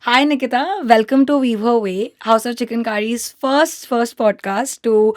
Hi Nikita, welcome to Weave Her Way, House of Chicken Curry's first podcast to,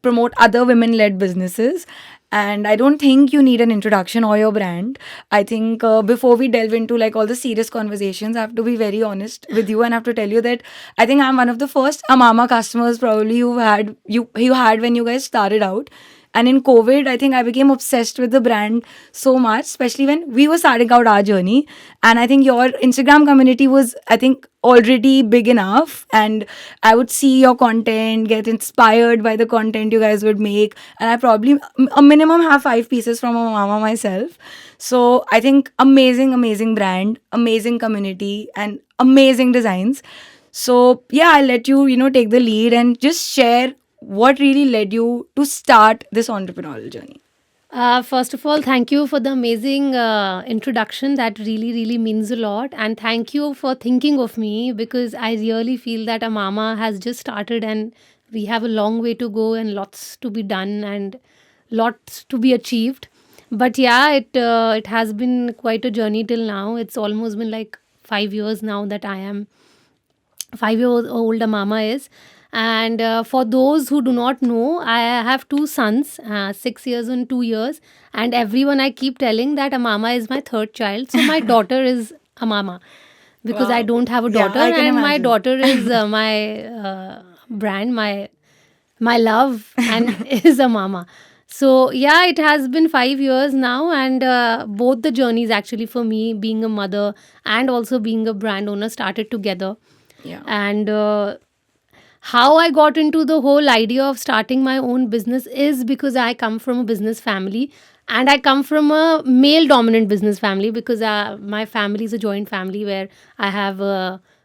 promote other women-led businesses. And I don't think you need an introduction or your brand. I think before we delve into like all the serious conversations, I have to be very honest with you and I have to tell you that I think I'm one of the first Amama customers probably you had when you guys started out. And in COVID, I think I became obsessed with the brand so much, especially when we were starting out our journey. And I think your Instagram community was, I think, already big enough. And I would see your content, get inspired by the content you guys would make. And I probably, a minimum, have 5 pieces from a mama myself. So I think amazing brand, amazing community, and amazing designs. So yeah, I'll let you, take the lead and just share what really led you to start this entrepreneurial journey. First of all, thank you for the amazing introduction. That really means a lot. And thank you for thinking of me because I really feel that Amama has just started and we have a long way to go and lots to be done and lots to be achieved. But yeah, it has been quite a journey till now. It's almost been like 5 years now that I am 5 years old Amama is. And for those who do not know, I have two sons, 6 years and 2 years. And everyone I keep telling that Amama is my third child. So my daughter is Amama because I Wow. don't have a Yeah, daughter, I can and my imagine. daughter is my brand, my love, and is Amama. So yeah, it has been 5 years now, and both the journeys actually for me, being a mother and also being a brand owner, started together. Yeah. And how I got into the whole idea of starting my own business is because I come from a business family, and I come from a male dominant business family because my family is a joint family where I have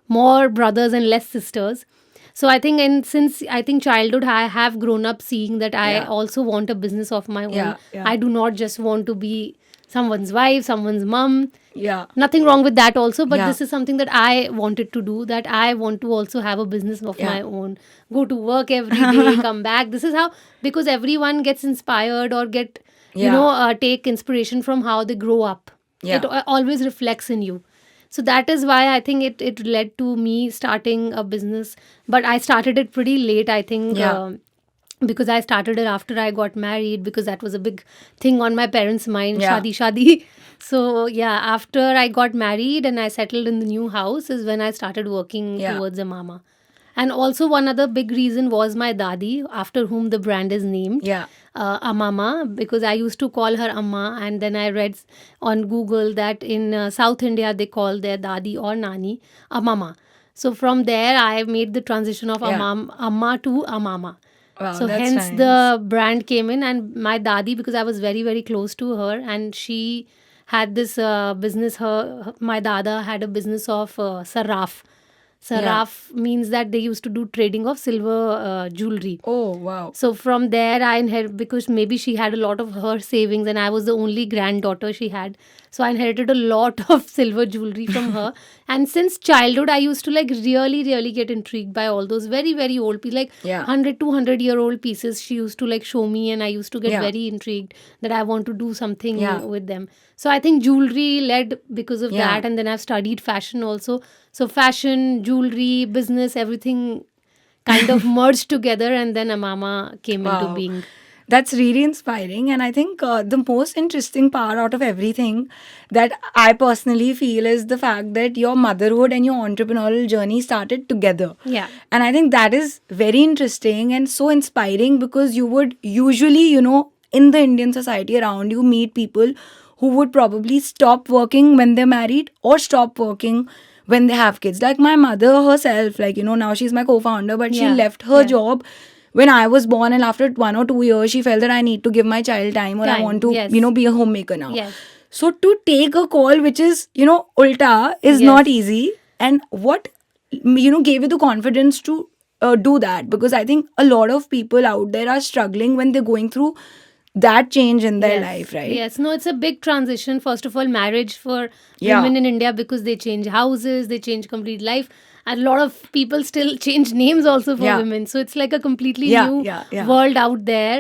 more brothers and less sisters. So I think, and since I think childhood, I have grown up seeing that I Yeah. also want a business of my own. Yeah. Yeah. I do not just want to be someone's wife, someone's mom. Yeah. Nothing wrong with that also, but Yeah. this is something that I wanted to do, that I want to also have a business of Yeah. my own, go to work every day, come back. This is how, because everyone gets inspired or get, Yeah. take inspiration from how they grow up. It Yeah. always reflects in you. So that is why I think it led to me starting a business, but I started it pretty late, I think. Yeah. Because I started it after I got married, because that was a big thing on my parents' mind, Yeah. shadi. So yeah, after I got married and I settled in the new house is when I started working Yeah. towards a mama. And also one other big reason was my dadi, after whom the brand is named, Yeah. Amama, because I used to call her Amma, and then I read on Google that in South India they call their dadi or nani Amama. So from there I made the transition of Yeah. Amma to Amama. Wow, So that's hence nice. the brand came in, and my dadi, because I was very close to her, and she had this business. My dada had a business of saraf. Yeah. Saraf means that they used to do trading of silver jewelry. Oh, wow. So from there, I inherited, because maybe she had a lot of her savings, and I was the only granddaughter she had. So I inherited a lot of silver jewelry from her. And since childhood, I used to like really get intrigued by all those very old pieces, like Yeah. 100, 200-year-old pieces. She used to like show me, and I used to get Yeah. very intrigued that I want to do Yeah. something with them. So I think jewelry led because of Yeah. that. And then I've studied fashion also. So fashion, jewelry, business, everything kind of merged together, and then Amama came into Wow. being. That's really inspiring. And I think the most interesting part out of everything that I personally feel is the fact that your motherhood and your entrepreneurial journey started together. Yeah. And I think that is very interesting and so inspiring because you would usually, in the Indian society around you, meet people who would probably stop working when they're married or stop working when they have kids. Like my mother herself, like, now she's my co founder, but she Yeah. left her Yeah. job when I was born, and after 1 or 2 years, she felt that I need to give my child time or I want Time. to, Yes. be a homemaker now. Yes. So to take a call which is, ulta is not Yes. easy. And what, gave you the confidence to do that? Because I think a lot of people out there are struggling when they're going through that change in their Yes. life, right? Yes, no, it's a big transition. First of all, marriage for Yeah. women in India, because they change houses, they change complete life. And a lot of people still change names also for Yeah. women. So it's like a completely Yeah, new yeah. world out there.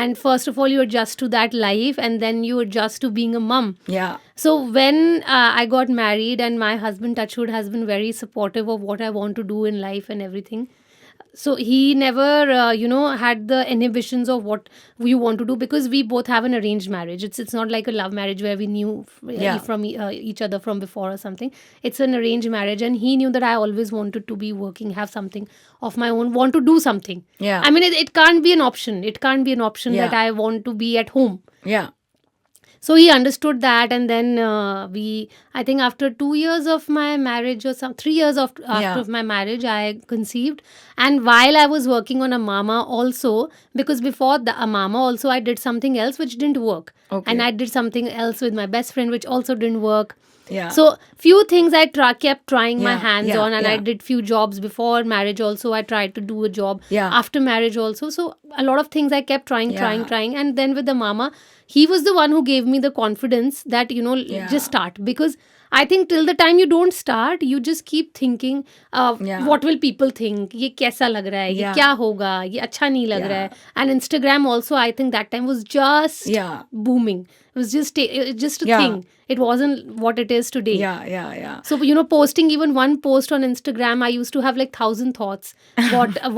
And first of all, you adjust to that life, and then you adjust to being a mom. Yeah. So when I got married, and my husband, Touchwood, has been very supportive of what I want to do in life and everything. So he never had the inhibitions of what you want to do, because we both have an arranged marriage. It's not like a love marriage where we knew Yeah. from each other from before or something. It's an arranged marriage, and he knew that I always wanted to be working, have something of my own, want to do something. Yeah. I mean, it can't be an option. It can't be an option Yeah. that I want to be at home. Yeah. So he understood that, and then I think after 2 years of my marriage, or 3 years after Yeah. my marriage, I conceived. And while I was working on Amama also, because before the Amama also I did something else which didn't work. Okay. And I did something else with my best friend which also didn't work. Yeah. So few things I kept trying my Yeah, hands yeah, on, and I yeah. did few jobs before marriage also. I tried to do a job Yeah. after marriage also. So a lot of things I kept trying. And then with the mama, he was the one who gave me the confidence that Yeah. just start. Because I think till the time you don't start, you just keep thinking, Yeah. what will people think? ये कैसा लग रहा है? ये Yeah. क्या होगा? ये अच्छा नहीं लग रहा है. And Instagram also, I think that time was just Yeah. booming. It was just a Yeah. thing. It wasn't what it is today. Yeah. So posting even one post on Instagram, I used to have like 1,000 thoughts.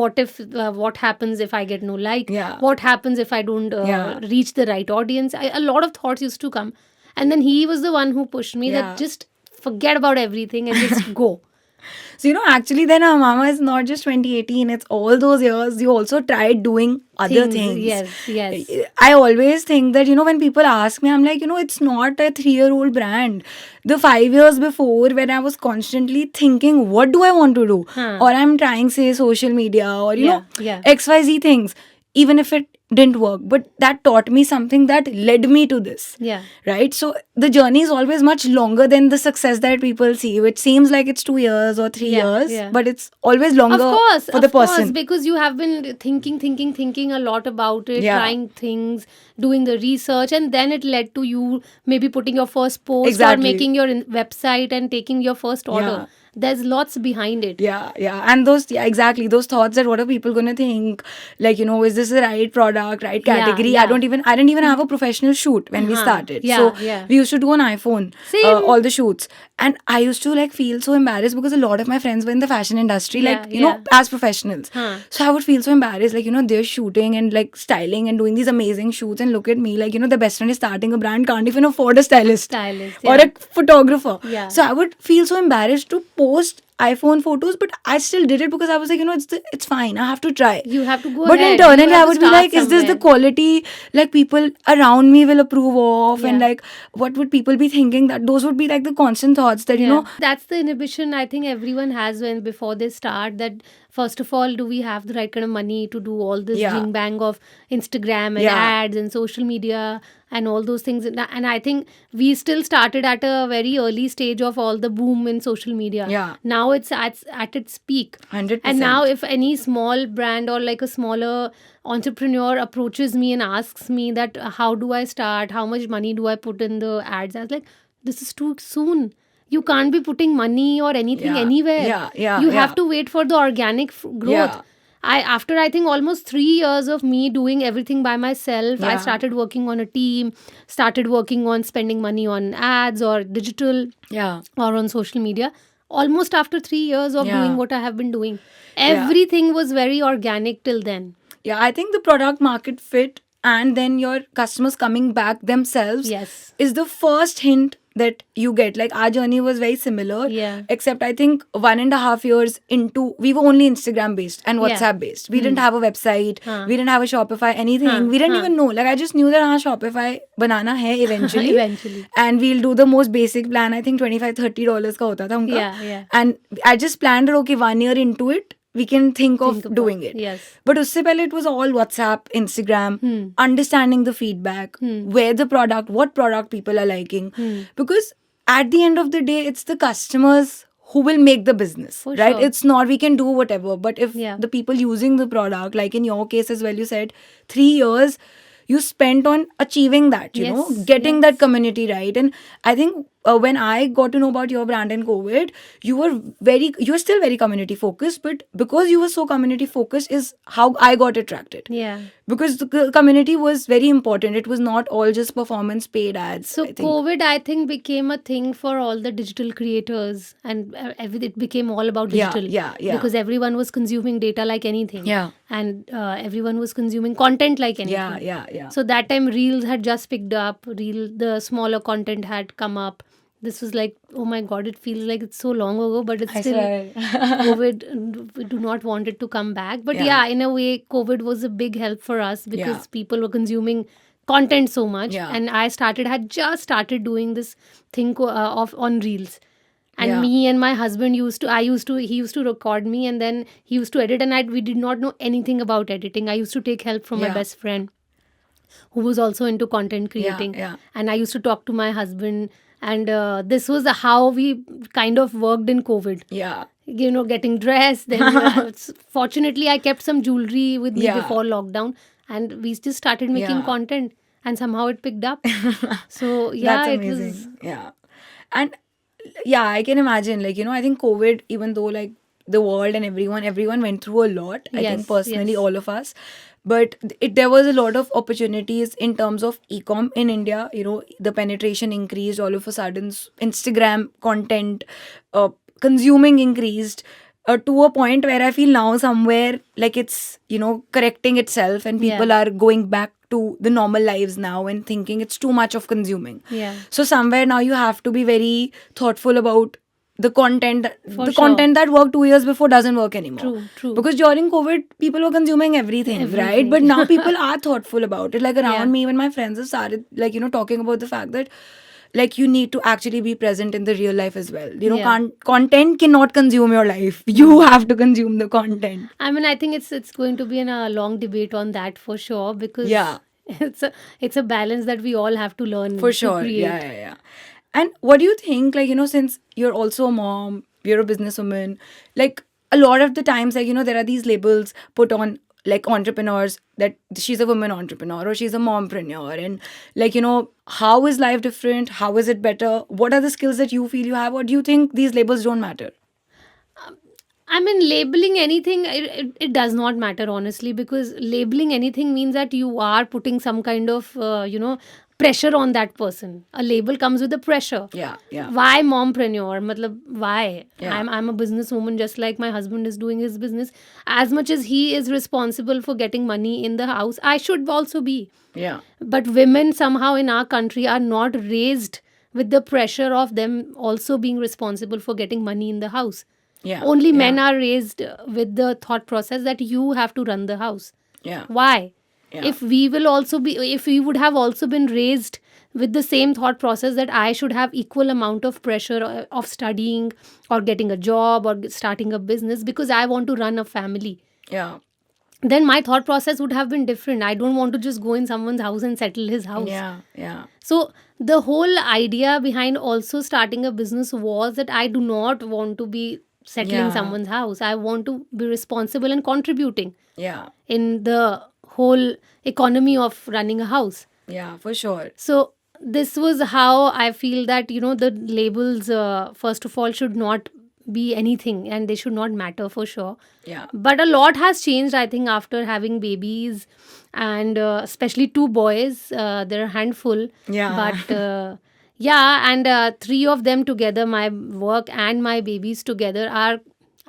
What if what happens if I get no like? Yeah. What happens if I don't Yeah. reach the right audience? A lot of thoughts used to come, and then he was the one who pushed me Yeah. that just forget about everything and just go. So, actually then Amama is not just 2018, it's all those years you also tried doing other things. Yes. I always think that, when people ask me, I'm like, it's not a 3-year-old brand. The 5 years before, when I was constantly thinking, what do I want to do? Or I'm trying, say, social media or, Yeah. XYZ things, even if it didn't work. But that taught me something that led me to this. Yeah. Right? So the journey is always much longer than the success that people see, which seems like it's 2 years or 3 years, Yeah. but it's always longer for the person. Because you have been thinking a lot about it, Yeah. trying things, doing the research, and then it led to you maybe putting your first post Exactly. or making your website and taking your first order. Yeah. There's lots behind it. Yeah. And exactly. Those thoughts that what are people going to think? Like, is this the right product, right category? Yeah. I didn't even have a professional shoot when we started. Yeah, So yeah. we used to do on iPhone, Same. all the shoots. And I used to feel so embarrassed because a lot of my friends were in the fashion industry, Yeah. as professionals. Huh. So I would feel so embarrassed, they're shooting and styling and doing these amazing shoots, and look at me, the best friend is starting a brand, can't even afford a stylist or yeah. a photographer. Yeah. So I would feel so embarrassed to post iPhone photos, but I still did it because I was like, it's fine. I have to try. You have to go But ahead. internally, You have I to would be start like, is this the somewhere. quality people around me will approve of? And Yeah. what would people be thinking? That those would be the constant thoughts that, That's the inhibition I think everyone has when before they start, that first of all, do we have the right kind of money to do all this Yeah. bing bang of Instagram and Yeah. ads and social media and all those things? And I think we still started at a very early stage of all the boom in social media. Yeah. Now it's at its peak. 100%. And now if any small brand or a smaller entrepreneur approaches me and asks me that how do I start, how much money do I put in the ads, I was like, this is too soon. You can't be putting money or anything Yeah. anywhere. Yeah. You have to wait for the organic growth. Yeah. After I think almost 3 years of me doing everything by myself, I Yeah. started working on a team, started working on spending money on ads or digital Yeah. or on social media. Almost after 3 years of Yeah. doing what I have been doing, everything was very organic till then. Yeah, I think the product market fit and then your customers coming back themselves Yes. is the first hint that you get. Our journey was very similar. Yeah. Except I think 1.5 years into, we were only Instagram based and Yeah. WhatsApp based. We didn't have a website. Huh. We didn't have a Shopify, anything. Huh. We didn't Huh. even know. I just knew that Shopify banana hai eventually. Eventually. And we'll do the most basic plan. I think $25-30 ka hota tha unka. Yeah. And I just planned that, okay, 1 year into it, we can think of about- doing it. yes. But usse pehle it was all WhatsApp, Instagram, understanding the feedback, where the product, what product people are liking. Because at the end of the day, it's the customers who will make the business, For right? sure. It's not, we can do whatever. But if Yeah. the people using the product, like in your case as well, you said 3 years, you spent on achieving that, Yes, getting that yes. community right. And I think when I got to know about your brand in COVID, you're still very community focused, but because you were so community focused is how I got attracted. Yeah. Because the community was very important. It was not all just performance paid ads, So I think. COVID, I think, became a thing for all the digital creators, and it became all about Yeah, digital yeah. because everyone was consuming data like anything, Yeah. and everyone was consuming content like Yeah, anything. yeah. So that time, Reels had just picked up. The smaller content had come up. This was like, oh my god, it feels like it's so long ago, but it's I still swear. COVID. We do not want it to come back, but Yeah. yeah, in a way, COVID was a big help for us because Yeah. people were consuming content so much. Yeah. And I had just started doing this thing of on Reels. And Yeah. me and my husband he used to record me, and then he used to edit, and we did not know anything about editing. I used to take help from my Yeah. best friend who was also into content Yeah, creating. yeah. And I used to talk to my husband, and this was how we kind of worked in COVID, Yeah. getting dressed. Then fortunately I kept some jewelry with me Yeah. before lockdown, and we just started making Yeah. content, and somehow it picked up. So That's yeah, it was. amazing. Yeah. And yeah, I can imagine, like, I think COVID, even though like the world and everyone went through a lot, I think Yes, personally, yes. all of us. But there was a lot of opportunities in terms of e-com in India. The penetration increased all of a sudden. Instagram content consuming increased to a point where I feel now somewhere like it's correcting itself, and people Yeah. are going back to the normal lives now and thinking it's too much of consuming. Yeah. So somewhere now you have to be very thoughtful about the content. For The sure. content that worked 2 years before doesn't work anymore. True. Because during COVID, people were consuming everything, right? Everything. But now people are thoughtful about it. Like around Yeah. me, even my friends have started like talking about the fact that like you need to actually be present in the real life as well. Yeah. Content cannot consume your life. You have to consume the content. I mean, I think it's going to be a long debate on that for sure, because Yeah. it's a balance that we all have to learn For to sure. create. Yeah. And what do you think, like, since you're also a mom, you're a businesswoman, like a lot of the times, like, there are these labels put on like entrepreneurs that she's a woman entrepreneur or she's a mompreneur. And like, how is life different? How is it better? What are the skills that you feel you have? Or do you think these labels don't matter? I mean, labeling anything, it does not matter, honestly, because labeling anything means that you are putting some kind of, pressure on that person. A label comes with the pressure. Yeah. Why mompreneur? Matlab, why? Yeah. I'm a businesswoman, just like my husband is doing his business. As much as he is responsible for getting money in the house, I should also be. Yeah. But women somehow in our country are not raised with the pressure of them also being responsible for getting money in the house. Yeah. Only Yeah. men are raised with the thought process that you have to run the house. Yeah. Why? Yeah. If we would have also been raised with the same thought process that I should have equal amount of pressure of studying or getting a job or starting a business because I want to run a family, Yeah. then my thought process would have been different. I don't want to just go in someone's house and settle his house. Yeah. So the whole idea behind also starting a business was that I do not want to be settling Yeah. someone's house. I want to be responsible and contributing Yeah. in the whole economy of running a house. Yeah, for sure. So this was how I feel that, the labels, first of all, should not be anything and they should not matter for sure. Yeah. But a lot has changed, I think, after having babies, and especially two boys. They're a handful. Yeah. But yeah, and three of them together, my work and my babies together,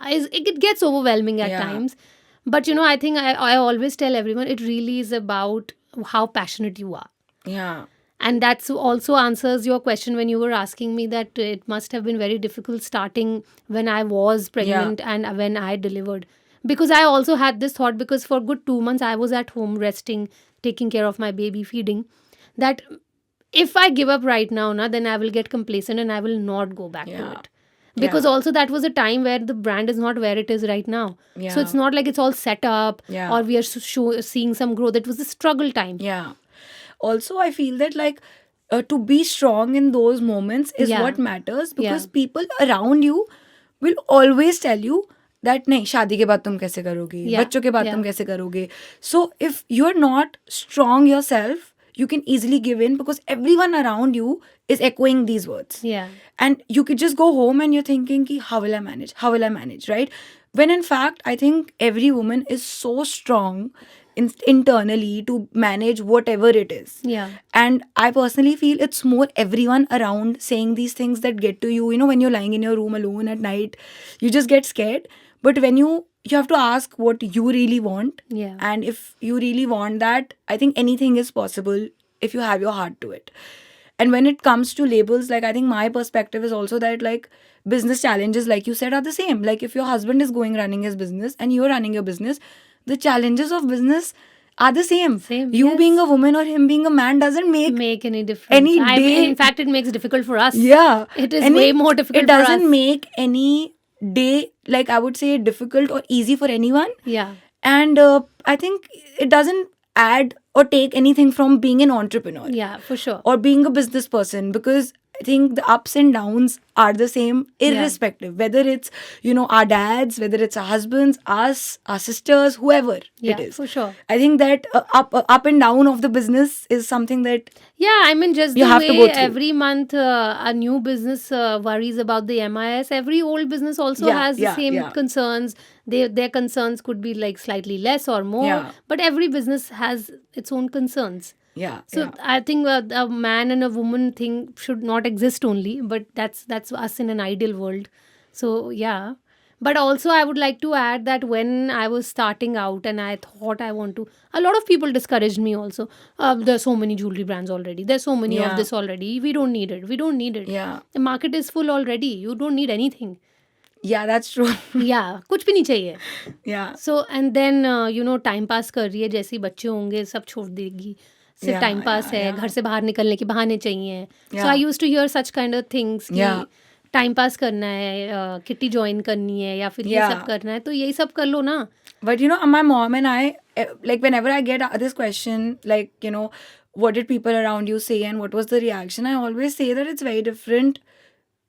it gets overwhelming at Yeah. times. But I think I always tell everyone it really is about how passionate you are. Yeah. And that's also answers your question when you were asking me that it must have been very difficult starting when I was pregnant and when I delivered. Because I also had this thought, because for good 2 months I was at home resting, taking care of my baby, feeding, that if I give up right now, then I will get complacent and I will not go back to Yeah. it. Because also that was a time where the brand is not where it is right now. Yeah. So it's not like it's all set up Yeah. or we are seeing some growth. It was a struggle time. Yeah. Also, I feel that like to be strong in those moments is Yeah. what matters, because Yeah. people around you will always tell you that नहीं शादी के बाद तुम कैसे करोगे, बच्चों के बाद तुम कैसे करोगे. So if you're not strong yourself, you can easily give in because everyone around you is echoing these words. Yeah. And you could just go home and you're thinking ki, how will I manage? How will I manage, right? When in fact, I think every woman is so strong internally to manage whatever it is. Yeah. And I personally feel it's more everyone around saying these things that get to you. You know, when you're lying in your room alone at night, you just get scared. But when you have to ask what you really want. Yeah. And if you really want that, I think anything is possible if you have your heart to it. And when it comes to labels, like I think my perspective is also that like business challenges, like you said, are the same. Like if your husband is running his business and you're running your business, the challenges of business are the same. You yes. being a woman or him being a man doesn't make any difference. Any day. In fact, it makes it difficult for us. Yeah. It is way more difficult for us. It doesn't make any day, like I would say, difficult or easy for anyone. Yeah. And I think it doesn't add or take anything from being an entrepreneur. Yeah, for sure. Or being a business person, because I think the ups and downs are the same irrespective. Whether it's, our dads, whether it's our husbands, us, our sisters, whoever it is. For sure. I think that up and down of the business is something that just you the have way to go through. Every month a new business worries about the MIS, every old business also has the same concerns. Their concerns could be like slightly less or more, but every business has its own concerns. So I think a man and a woman thing should not exist only, but that's us in an ideal world. So but also I would like to add that when I was starting out and I thought I want to, a lot of people discouraged me also. There's so many jewelry brands already. There's so many of this already. We don't need it. The market is full already. You don't need anything. Yeah, that's true. कुछ भी नहीं चाहिए. Yeah. So and then time pass कर रही है, जैसे ही बच्चे होंगे सब छोड़ देगी. सिर्फ टाइम पास है, घर से बाहर निकलने के बहाने चाहिए. So I used to hear such kind of things कि टाइम पास करना है, किट्टी ज्वाइन करनी है या फिर ये सब करना है, तो यही सब कर लो ना. But my mom and I, like whenever I get this question, like what did people around you say and what was the reaction, I always say that it's very different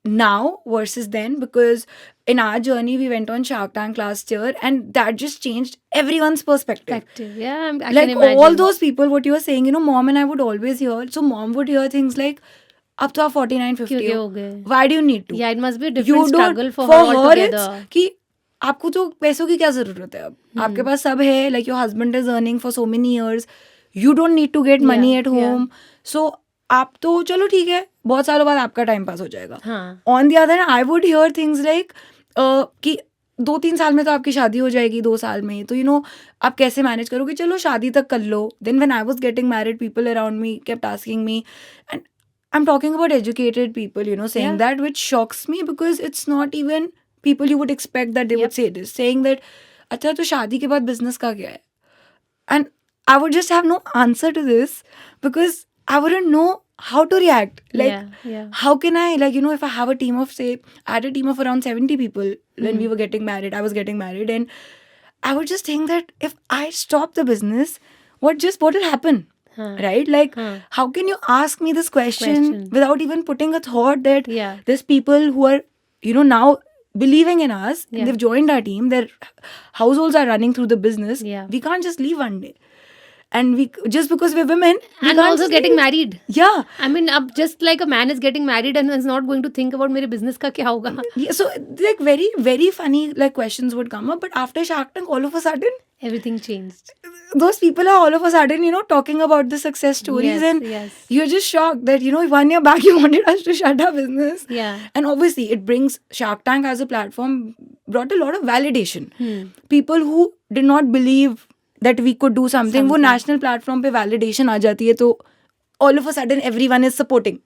now versus then, because in our journey we went on Shark Tank last year and that just changed everyone's perspective. Yeah, I like can imagine. All those people, what you were saying, mom and I would always hear. So mom would hear things like, अब तो आप 49-50 हो गए. Why do you need to? Yeah, it must be a different struggle for her altogether. कि आपको तो पैसों की क्या जरूरत है अब? आपके पास सब है. Like your husband is earning for so many years. You don't need to get money at home. So आप तो चलो ठीक है, बहुत सालों बाद आपका टाइम पास हो जाएगा. On the other hand, I would hear things like कि 2-3 साल में तो आपकी शादी हो जाएगी, 2 साल में तो आप कैसे मैनेज करोगे, चलो शादी तक कर लो. Then when I was getting married, people around me kept asking me, and I'm talking about educated people, saying that, which shocks me because it's not even people you would expect that they would say this, saying that अच्छा तो शादी के बाद business का क्या है? And I would just have no answer to this because I wouldn't know how to react. Like, how can I, like, if I have a team of, say, I had a team of around 70 people when we were getting married, I was getting married, and I would just think that if I stop the business, what will happen? Right? Like, how can you ask me this question without even putting a thought that there's people who are, now believing in us, and they've joined our team, their households are running through the business. We can't just leave one day. And we just because we're women, and also getting married. Yeah, I mean, just like a man is getting married and is not going to think about मेरे business का क्या होगा. Yeah, so like very very funny like questions would come up, but after Shark Tank, all of a sudden everything changed. Those people are all of a sudden talking about the success stories, and you're just shocked that 1 year back you wanted us to shut our business. And obviously it brings Shark Tank as a platform brought a lot of validation. People who did not believe that we could do something. वो national platform पे validation आ जाती है तो all of a sudden everyone is supporting.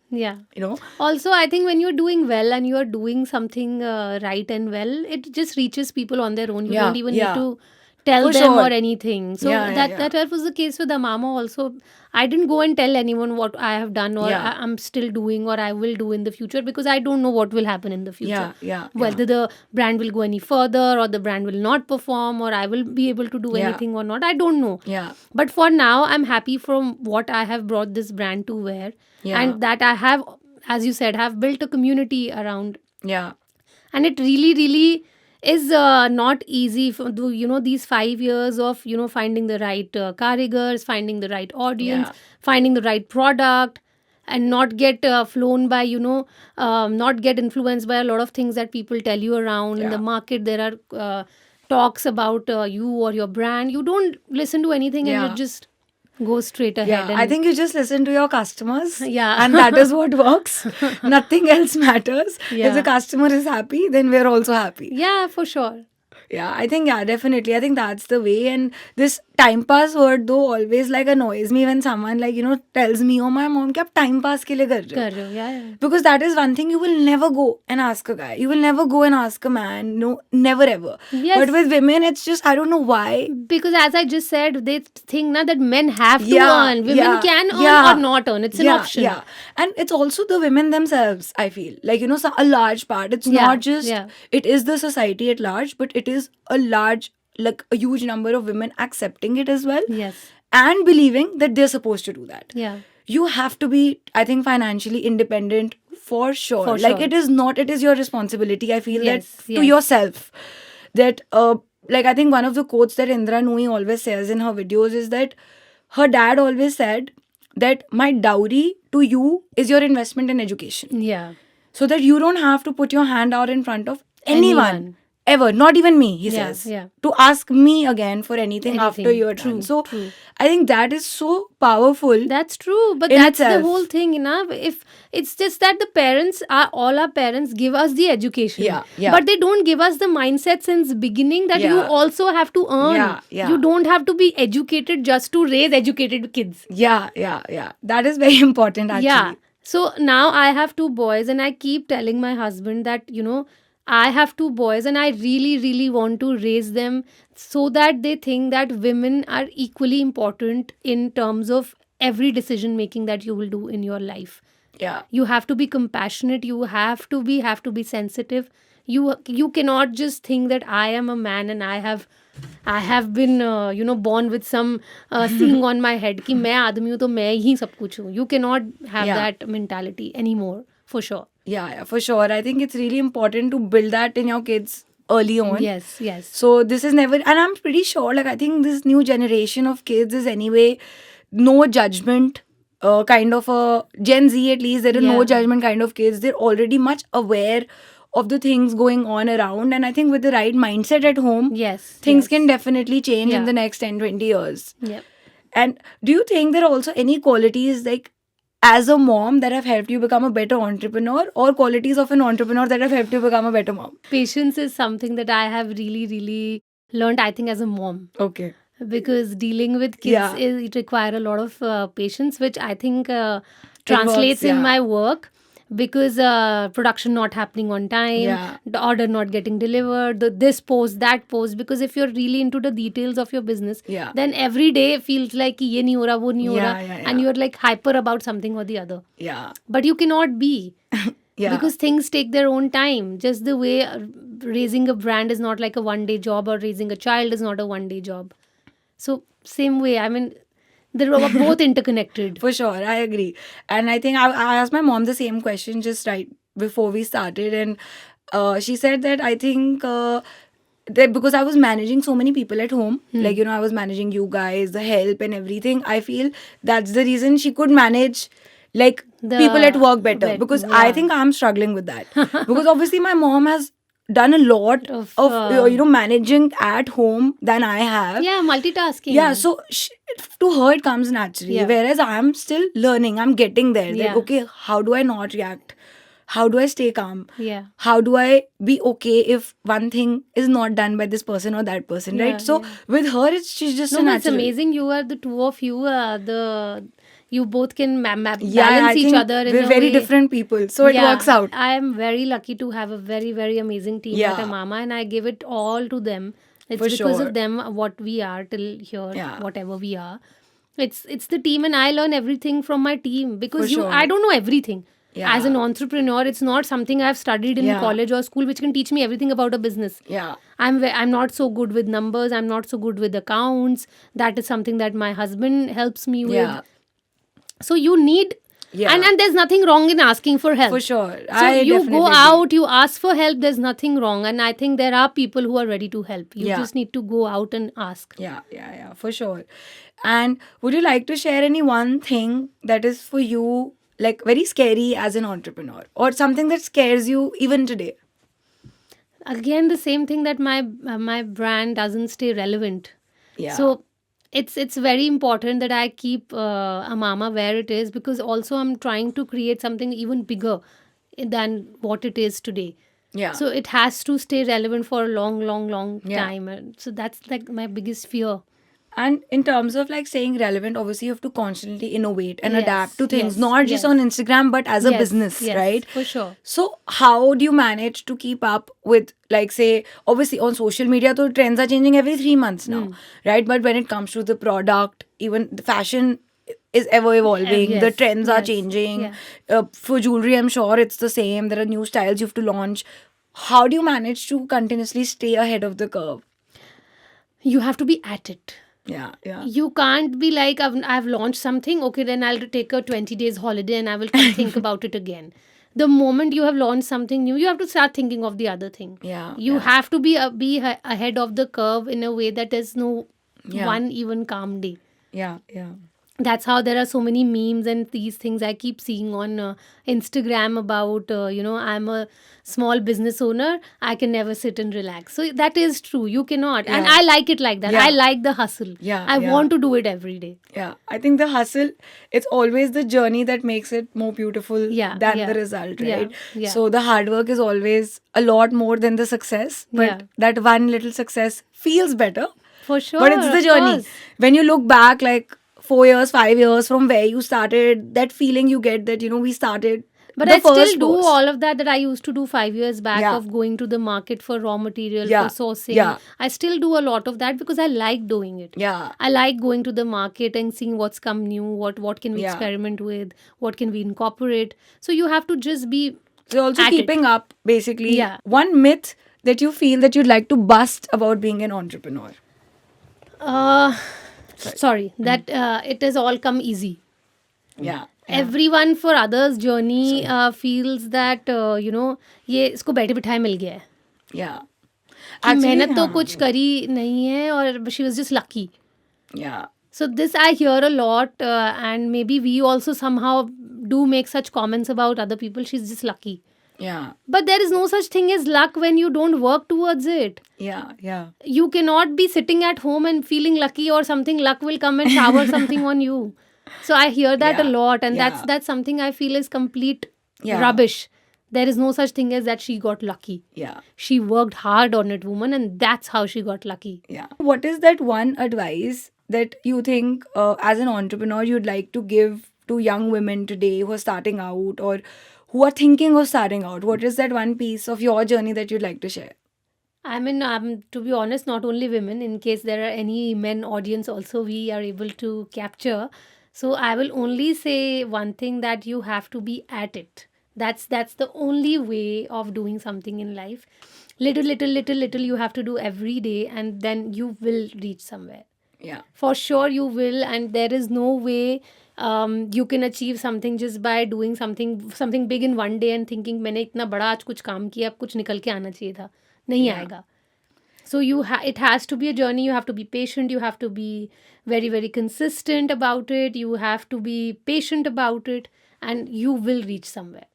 Also I think when you're doing well and you're doing something right and well, it just reaches people on their own. You don't even need to tell them or anything. So that was the case with Amama also. I didn't go and tell anyone what I have done or I'm still doing or I will do in the future because I don't know what will happen in the future. Whether the brand will go any further or the brand will not perform or I will be able to do anything or not. I don't know. But for now, I'm happy from what I have brought this brand to where. And that I have, as you said, have built a community around. And it really, really is not easy for these 5 years of finding the right karigars, finding the right audience, Yeah. finding the right product, and not get flown by not get influenced by a lot of things that people tell you around in the Yeah. market. There are talks about you or your brand. You don't listen to anything, and you Yeah. just go straight ahead. Yeah, I And think you just listen to your customers, yeah. and that is what works. Nothing else matters. If the Yeah. customer is happy, then we're also happy. Yeah, for sure. Yeah, I think, yeah, definitely. I think that's the way. And this time pass word though always like annoys me when someone like, tells me, oh, my mom, क्या आप time pass के लिए कर रहे हो? Kar rahe ho, yeah. Because that is one thing you will never go and ask a guy. You will never go and ask a man. No, never ever. Yes. But with women, it's just, I don't know why. Because as I just said, they think now that men have to Yeah, earn. Women yeah, can earn yeah. or not earn. It's an Yeah, option. yeah. And it's also the women themselves, I feel. Like, a large part. It's Yeah, not just, yeah. it is the society at large, but it is a large, like a huge number of women accepting it as well. Yes. And believing that they're supposed to do that. Yeah. You have to be, I think, financially independent for sure. For Like, sure. it is your responsibility. I feel Yes, that to yes. yourself. That, like, I think one of the quotes that Indra Nui always says in her videos is that her dad always said that my dowry to you is your investment in education. Yeah. So that you don't have to put your hand out in front of anyone. Ever, not even me, he Yeah, says, yeah. to ask me again for anything after Anything. you're True, done. So true. I think that is so powerful. That's true, but In that's itself. the whole thing, If it's just that all our parents give us the education, Yeah, yeah. but they don't give us the mindset since beginning that you Yeah. also have to earn. Yeah, yeah. You don't have to be educated just to raise educated kids. Yeah. That is very important actually. Yeah. So now I have 2 boys, and I keep telling my husband that, I have 2 boys, and I really, really want to raise them so that they think that women are equally important in terms of every decision making that you will do in your life. Yeah. You have to be compassionate. You have to be sensitive. You cannot just think that I am a man and I have been born with some seeing on my head कि मैं आदमी हूँ तो मैं ही सब कुछ हूँ. You cannot have Yeah. that mentality anymore, for sure. Yeah, for sure. I think it's really important to build that in your kids early on. Yes, yes. So this is never, and I'm pretty sure, like, I think this new generation of kids is anyway no judgment, kind of a Gen Z at least. There are no Yeah. judgment kind of kids. They're already much aware of the things going on around, and I think with the right mindset at home, Yes. things yes. can definitely change in Yeah. the next 10-20 years. Yep. And do you think there are also any qualities, like, as a mom, that have helped you become a better entrepreneur, or qualities of an entrepreneur that have helped you become a better mom? Patience is something that I have really, really learned, I think, as a mom. Okay. Because dealing with kids Yeah. it require a lot of patience, which I think translates yeah. in my work, because production not happening on time, Yeah. the order not getting delivered, this post, that post. Because if you're really into the details of your business, Yeah. then every day feels like कि ये नहीं हो रहा, वो नहीं हो Yeah, रहा, yeah, and yeah. you're like hyper about something or the other. Yeah. But you cannot be. Yeah. Because things take their own time. Just the way raising a brand is not like a one-day job, or raising a child is not a one-day job. So same way, I mean, they're both interconnected. For sure, I agree. And I think I asked my mom the same question just right before we started, and she said that I think that because I was managing so many people at home, like, I was managing you guys, the help and everything, I feel that's the reason she could manage, like, The people at work better. Because I yeah. think I'm struggling with that. Because obviously my mom has done a lot Of, of managing at home than I have. Yeah, multitasking. Yeah, so to her it comes naturally. Yeah. Whereas I'm still learning. I'm getting there. Like, Yeah. okay, how do I not react? How do I stay calm? Yeah. How do I be okay if one thing is not done by this person or that person, Yeah, right? So yeah. with her, she's just No, a but it's natural. amazing. You are the two of you. You both can balance I each think other in we're a very way. different people, so it Yeah, works out. I am very lucky to have a very, very amazing team at Yeah. Amama, and I give it all to them. It's For because sure. of them what we are till here, Yeah. whatever we are. It's the team, and I learn everything from my team, because For sure. I don't know everything. Yeah. As an entrepreneur, it's not something I've studied in Yeah. college or school, which can teach me everything about a business. Yeah. I'm not so good with numbers. I'm not so good with accounts. That is something that my husband helps me with. Yeah. So you need Yeah. And there's nothing wrong in asking for help. For sure. So I you definitely go agree. out, you ask for help, there's nothing wrong. And I think there are people who are ready to help. You Yeah. just need to go out and ask. Yeah, for sure. And would you like to share any one thing that is for you like very scary as an entrepreneur, or something that scares you even today? Again, the same thing, that my brand doesn't stay relevant. Yeah. So it's very important that I keep Amama where it is, because also I'm trying to create something even bigger than what it is today. Yeah. So it has to stay relevant for a long Yeah. time. And so that's like my biggest fear. And in terms of like staying relevant, obviously you have to constantly innovate and Yes, adapt to things, yes, not just yes. on Instagram, but as a Yes, business, yes, right? for sure. So how do you manage to keep up with, like, say, obviously on social media, so trends are changing every 3 months now, right? But when it comes to the product, even the fashion is ever evolving, the Yes, trends are yes, changing. yeah. For jewelry, I'm sure it's the same. There are new styles you have to launch. How do you manage to continuously stay ahead of the curve? You have to be at it. Yeah. You can't be like, I've launched something, okay, then I'll take a 20 days holiday and I will come think about it again. The moment you have launched something new, you have to start thinking of the other thing. Yeah. You have to be ahead of the curve in a way that there's no Yeah. one even calm day. Yeah. That's how there are so many memes and these things I keep seeing on Instagram about I'm a small business owner, I can never sit and relax. So that is true, you cannot. And Yeah. I like it like that. Yeah. I like the hustle. Yeah, I yeah. want to do it every day. Yeah, I think the hustle, it's always the journey that makes it more beautiful Yeah, than yeah, the result, yeah, right? yeah. So the hard work is always a lot more than the success, but Yeah. that one little success feels better. For sure, But it's the of journey. course. When you look back, like 4 years, 5 years from where you started, that feeling you get that, we started But the I still first do post. all of that I used to do 5 years back, Yeah. of going to the market for raw material, Yeah. for sourcing. Yeah. I still do a lot of that because I like doing it. Yeah. I like going to the market and seeing what's come new, what can we Yeah. experiment with, what can we incorporate. So you have to just be So also at it. keeping up, basically. Yeah. One myth that you feel that you'd like to bust about being an entrepreneur. Sorry, that it has all come easy. Yeah. Everyone for others journey feels that ये इसको बैठे बिठाए मिल गया है Yeah. कि मेहनत तो हाँ. कुछ करी नहीं है और she was just lucky. Yeah. So this I hear a lot, and maybe we also somehow do make such comments about other people. She's just lucky. Yeah. But there is no such thing as luck when you don't work towards it. Yeah. You cannot be sitting at home and feeling lucky or something, luck will come and shower something on you. So I hear that a Yeah. lot, and Yeah. that's something I feel is complete Yeah. rubbish. There is no such thing as that she got lucky. Yeah. She worked hard on it, woman, and that's how she got lucky. Yeah. What is that one advice that you think, as an entrepreneur, you'd like to give to young women today who are starting out or who are thinking of starting out? What is that one piece of your journey that you'd like to share? I mean, to be honest, not only women, in case there are any men audience also, we are able to capture. So I will only say one thing, that you have to be at it. That's the only way of doing something in life. Little you have to do every day, and then you will reach somewhere. Yeah. For sure you will, and there is no way you can achieve something just by doing something big in one day and thinking मैंने इतना बड़ा आज कुछ काम किया, अब कुछ निकल के आना चाहिए था. नहीं Yeah. आएगा. So it has to be a journey. You have to be patient. You have to be very, very consistent about it. You have to be patient about it, and you will reach somewhere.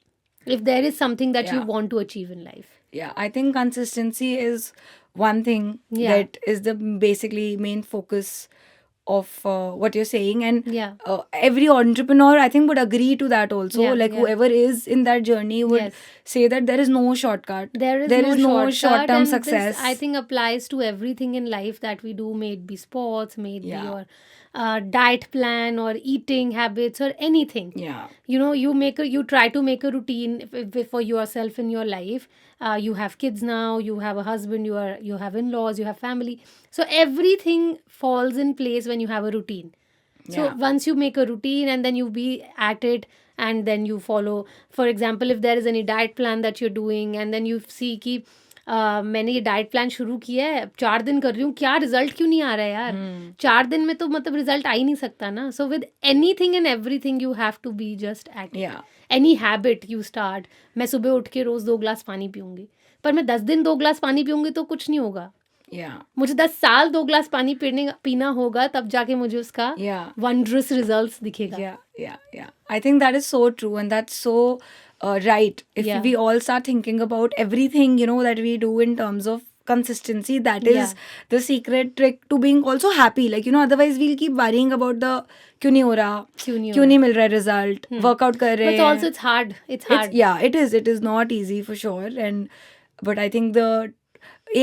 If there is something that you Yeah. want to achieve in life. Yeah. I think consistency is one thing Yeah. that is the basically main focus of what you're saying, and Yeah. every entrepreneur I think would agree to that also. Yeah, Like yeah. whoever is in that journey would Yes. say that there is no shortcut. There is no shortcut, short-term and success. This, I think, applies to everything in life that we do. May it be sports, may it Yeah. be your diet plan or eating habits or anything. Yeah. You try to make a routine for yourself in your life. You have kids now, you have a husband, you have in-laws, you have family. So everything falls in place when you have a routine. So Yeah. once you make a routine and then you be at it, and then you follow, for example, if there is any diet plan that you're doing, and then you see ki मैंने ये diet plan शुरू किया है, 4 दिन कर रही हूँ, क्या रिजल्ट क्यों नहीं आ रहा है यार? 4 दिन में तो मतलब रिजल्ट आ ही नहीं सकता ना। So with anything and everything you have to be just at it. Any habit you start, मैं सुबह उठ के रोज 2 ग्लास पानी पीऊंगी, पर मैं 10 दिन 2 ग्लास पानी पीऊंगी तो कुछ नहीं होगा। मुझे 10 साल 2 ग्लास पानी पीना होगा, तब जाके मुझे उसका वंडरस रिजल्ट्स दिखेगा। I think that is so true, and that's so right. If we all start thinking about everything, that we do in terms of consistency, that is the secret trick to being also happy. Like, otherwise we'll keep worrying about the kyun nahi ho raha, kyun nahi mil raha result, workout kar rahe But also it's hard. It is not easy for sure. But I think the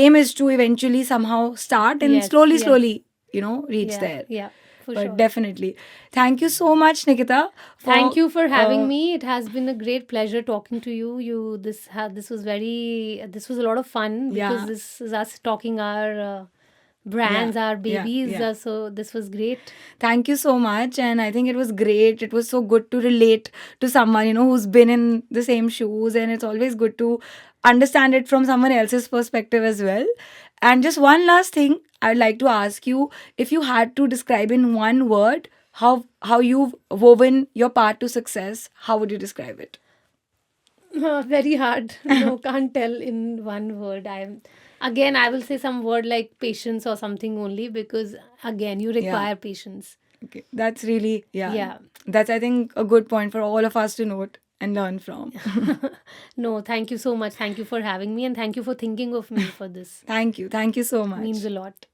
aim is to eventually somehow start and slowly reach there. For but sure. definitely. Thank you so much, Nikita. Thank you for having me. It has been a great pleasure talking to you. This was a lot of fun, because this is us talking our brands, our babies. So this was great. Thank you so much. And I think it was great. It was so good to relate to someone, who's been in the same shoes, and it's always good to understand it from someone else's perspective as well. And just one last thing, I'd like to ask you, if you had to describe in one word how you've woven your path to success, how would you describe it? Very hard. No, can't tell in one word. I will say some word like patience or something only, because again, you require patience. Okay, that's really that's, I think, a good point for all of us to note and learn from. No, thank you so much. Thank you for having me, and thank you for thinking of me for this. Thank you so much. Means a lot.